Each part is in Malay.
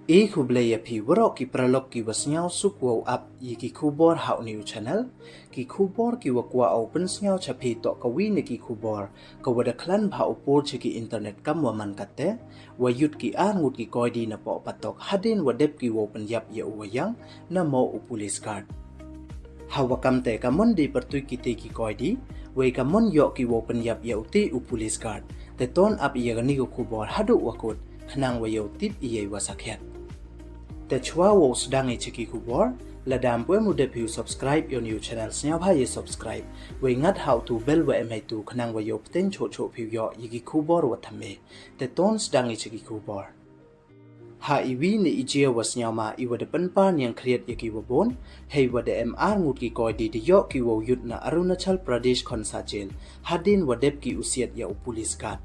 Kublaya pi warok ki pralok ki wasnyaw suk wow up yi ki kubor hau new channel ki kubor ki wakwa open snyaw chapi to kawi ne ki kubor ka wada klan bha upor ki internet kam waman katte wa yut ki ngut ki koidi na po patok hadien wadep ki open yap ya uwayang na mo upulis card hawa kamte kamon di pertui ki te ki koidi wei kamon yo ki open yap ya uti upulis card te ton up ya gani ko kubor hadu wakut khnang wa yo tip iye wasakhet te chua wo sedang chiki kubor ladam pue mude piu subscribe your new channel snya bha ye subscribe we ngat how to bell wa mai tu khnang wa yo pten cho piu yo yigi kubor wa thame te ton sedang chiki kubor ha iwi ni ije was nyama I wa de panpa nyang create yaki wa bon hei wa de mr ngut ki koidi de yo ki wo yut na Arunachal Pradesh khonsa jail hadin wa dep ki usiat ya upulis kat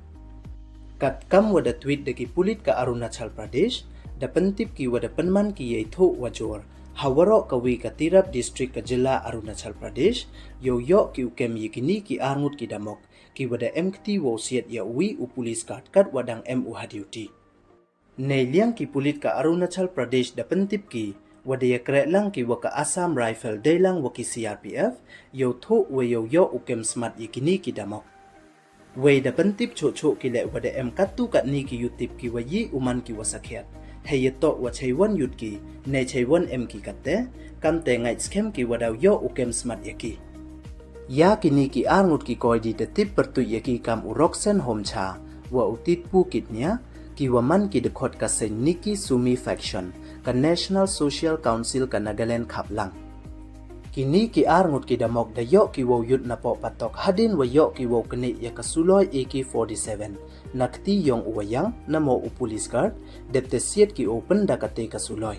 kam wa de tweet de ki Pulit ka Arunachal Pradesh da pentip ki wada penman ki yai tho wajor hawaro kawi ka Tynyap district ka jilla Arunachal Pradesh yo ki ukem yikini ki arngut ki damok ki wada mkt wo siat ya wi upulis kat wadang mu hadiuti nei liang ki Pulit ka Arunachal Pradesh da pentip ki wada ya lang ki waka Assam Rifle dailang waki CRPF yo tho we yo ukem smart yikini ki damok we da pentip cho ki le wada katu kat ni ki yutip ki wayi uman ki wasakhet hei to wa chaiwan yut ki ne chaiwan ki katte kam te ngai scam ki wadaw yo ukem smart yaki ya kini ki arngut ki koidi te tip pertu yaki kam uroksen homcha wa utit pu kitnya ki waman ki dekhot ka sen niki sumi faction ka National Social Council ka Nagaland khaplang kini ki arngut ki damok da yo ki wo yut na po patok hadin wa yo ki wo kni ya kasuloy AK-47 nakti yong uwayang na mo upulis card depte siet ki open da kate kasuloy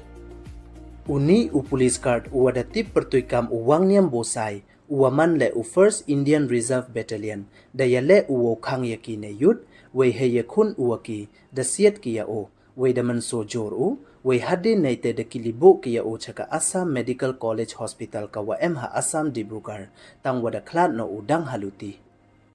uni upulis card uwada tip pertui kam uwang niam bosai uwaman le u First Indian Reserve Battalion da yale uwo khang yaki ne yut we heye khun uwaki da siet ki ya o we da man so jor u we hadin naite de kilibo ki ya o chaka Assam Medical College Hospital ka wa ha Assam Dibrugarh tang wada khlat no udang haluti